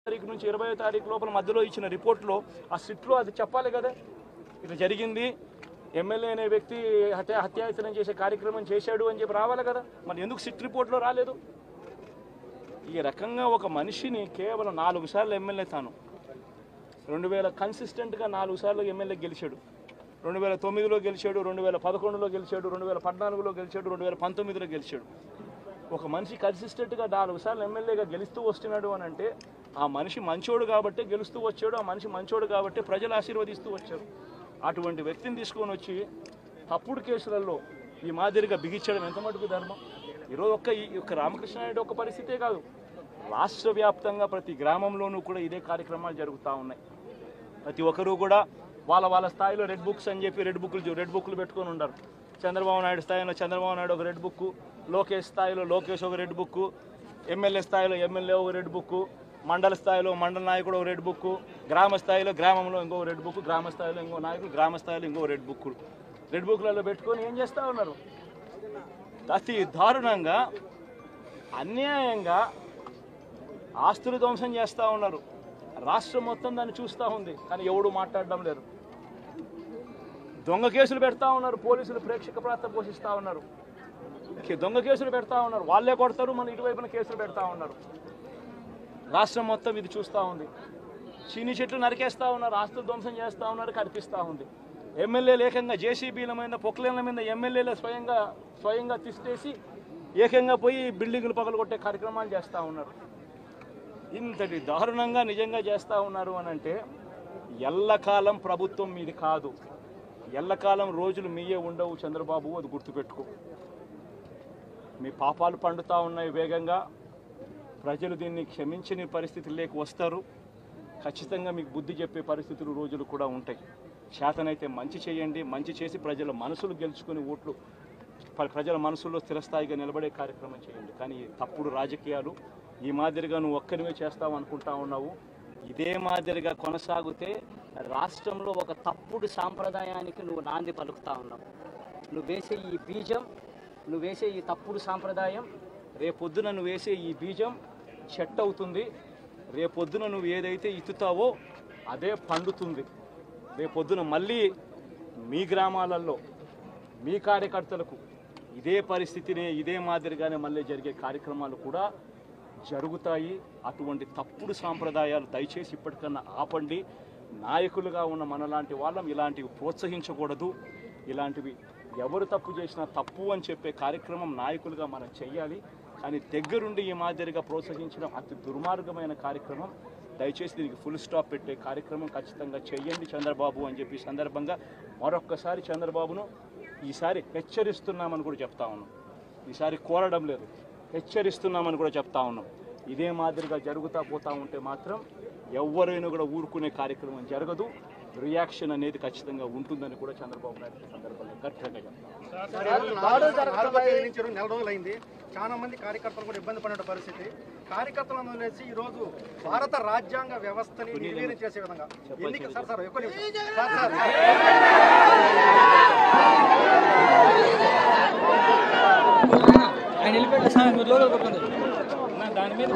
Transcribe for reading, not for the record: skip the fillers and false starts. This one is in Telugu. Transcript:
తారీఖు నుంచి 20వ తారీఖు లోపల మధ్యలో ఇచ్చిన రిపోర్ట్లో ఆ సిట్లో అది చెప్పాలి కదా, ఇట్లా జరిగింది, ఎమ్మెల్యే అనే వ్యక్తి హత్యాయత్నం చేసే కార్యక్రమం చేశాడు అని చెప్పి రావాలి కదా. మరి ఎందుకు సిట్ రిపోర్ట్లో రాలేదు? ఈ రకంగా ఒక మనిషిని కేవలం 4 సార్లు ఎమ్మెల్యే, తాను 2000 కన్సిస్టెంట్గా 4 సార్లు ఎమ్మెల్యే గెలిచాడు. 2009లో గెలిచాడు, 2011లో గెలిచాడు, 2014లో గెలిచాడు, 2019లో గెలిచాడు. ఒక మనిషి కన్సిస్టెంట్గా 4 సార్లు ఎమ్మెల్యేగా గెలుస్తూ వస్తున్నాడు అని అంటే ఆ మనిషి మంచోడు కాబట్టి గెలుస్తూ వచ్చాడు, ఆ మనిషి మంచోడు కాబట్టి ప్రజలు ఆశీర్వదిస్తూ వచ్చారు. అటువంటి వ్యక్తిని తీసుకొని వచ్చి తప్పుడు కేసులలో ఈ మాదిరిగా బిగించడం ఎంత మటుకు ధర్మం? ఈరోజు ఒక్క రామకృష్ణారెడ్డి ఒక్క పరిస్థితే కాదు, రాష్ట్ర వ్యాప్తంగా ప్రతి గ్రామంలోనూ కూడా ఇదే కార్యక్రమాలు జరుగుతూ ఉన్నాయి. ప్రతి ఒక్కరూ కూడా వాళ్ళ స్థాయిలో రెడ్ బుక్స్ అని చెప్పి రెడ్ బుక్లు పెట్టుకొని ఉన్నారు. చంద్రబాబు నాయుడు స్థాయిలో చంద్రబాబు నాయుడు ఒక రెడ్ బుక్, లోకేష్ స్థాయిలో లోకేష్ ఒక రెడ్ బుక్, ఎమ్మెల్యే స్థాయిలో ఎమ్మెల్యే ఒక రెడ్ బుక్, మండల స్థాయిలో మండల నాయకుడు ఒక రెడ్ బుక్, గ్రామ స్థాయిలో గ్రామంలో ఇంకో రెడ్ బుక్, గ్రామ స్థాయిలో ఇంకో నాయకుడు, గ్రామ స్థాయిలో ఇంకో రెడ్ బుక్లలో పెట్టుకొని ఏం చేస్తూ ఉన్నారు? అతి దారుణంగా అన్యాయంగా ఆస్తులు ధ్వంసం చేస్తూ ఉన్నారు. రాష్ట్రం మొత్తం దాన్ని చూస్తూ ఉంది, కానీ ఎవడు మాట్లాడడం లేదు. దొంగ కేసులు పెడతా ఉన్నారు, పోలీసులు ప్రేక్షక పాత్ర పోషిస్తూ ఉన్నారు. దొంగ కేసులు పెడతా ఉన్నారు, వాళ్ళే కొడతారు, మన ఇటువైపున కేసులు పెడతా ఉన్నారు. రాష్ట్రం మొత్తం ఇది చూస్తూ ఉంది. చీని చెట్లు నరికేస్తూ ఉన్నారు, ఆస్తులు ధ్వంసం చేస్తూ ఉన్నారు, కనిపిస్తూ ఉంది. ఎమ్మెల్యేలు ఏకంగా జేసీబీల మీద పొక్లేన్ల మీద ఎమ్మెల్యేలు స్వయంగా తీసేసి ఏకంగా పోయి బిల్డింగులు పగలగొట్టే కార్యక్రమాలు చేస్తూ ఉన్నారు. ఇంతటి దారుణంగా నిజంగా చేస్తూ ఉన్నారు అని అంటే ఎల్లకాలం ప్రభుత్వం మీది కాదు, ఎల్లకాలం రోజులు మీయే ఉండవు చంద్రబాబు, అది గుర్తుపెట్టుకో. మీ పాపాలు పండుతూ ఉన్నాయి వేగంగా, ప్రజలు దీన్ని క్షమించని పరిస్థితి లేక వస్తారు. ఖచ్చితంగా మీకు బుద్ధి చెప్పే పరిస్థితులు రోజులు కూడా ఉంటాయి. చేతనైతే మంచి చేయండి, మంచి చేసి ప్రజల మనసులు గెలుచుకుని ఓట్లు ప్రజల మనసుల్లో స్థిరస్థాయిగా నిలబడే కార్యక్రమం చేయండి. కానీ తప్పుడు రాజకీయాలు ఈ మాదిరిగా నువ్వు ఒక్కరివే చేస్తావు అనుకుంటా ఉన్నావు. ఇదే మాదిరిగా కొనసాగితే రాష్ట్రంలో ఒక తప్పుడు సాంప్రదాయానికి నువ్వు నాంది పలుకుతా ఉన్నావు. నువ్వు వేసే ఈ బీజం, నువ్వు వేసే ఈ తప్పుడు సాంప్రదాయం రేపొద్దున నువ్వు వేసే ఈ బీజం చెట్టు అవుతుంది. రేపొద్దున నువ్వు ఏదైతే ఇత్తుతావో అదే పండుతుంది. రేపొద్దున మళ్ళీ మీ గ్రామాలలో మీ కార్యకర్తలకు ఇదే పరిస్థితిని ఇదే మాదిరిగానే మళ్ళీ జరిగే కార్యక్రమాలు కూడా జరుగుతాయి. అటువంటి తప్పుడు సాంప్రదాయాలు దయచేసి ఇప్పటికన్నా ఆపండి. నాయకులుగా ఉన్న మనలాంటి వాళ్ళం ఇలాంటివి ప్రోత్సహించకూడదు. ఇలాంటివి ఎవరు తప్పు చేసినా తప్పు అని చెప్పే కార్యక్రమం నాయకులుగా మనం చెయ్యాలి. కానీ దగ్గరుండి ఈ మాదిరిగా ప్రోత్సహించడం అతి దుర్మార్గమైన కార్యక్రమం. దయచేసి దీనికి ఫుల్ స్టాప్ పెట్టే కార్యక్రమం ఖచ్చితంగా చెయ్యండి చంద్రబాబు అని చెప్పి సందర్భంగా మరొక్కసారి చంద్రబాబును ఈసారి హెచ్చరిస్తున్నామని కూడా చెప్తా ఉన్నాం. ఈసారి కోరడం లేదు, హెచ్చరిస్తున్నామని కూడా చెప్తా ఉన్నాం. ఇదే మాదిరిగా జరుగుతూ పోతూ ఉంటే మాత్రం ఎవరైనా కూడా ఊరుకునే కార్యక్రమం జరగదు. రియాక్షన్ అనేది ఖచ్చితంగా ఉంటుందని కూడా చంద్రబాబు నాయుడు సందర్భంగా గట్టిగా చెప్తారు. నెల రోజులైంది, చాలా మంది కార్యకర్తలు కూడా ఇబ్బంది పడిన పరిస్థితి. కార్యకర్తలను వదిలేసి ఈ రోజు భారత రాజ్యాంగ వ్యవస్థని నిర్వీర్యం చేసే విధంగా ఎన్నిక సార్ ఎక్కువ ఆయన వెళ్ళిపోయి దాని మీద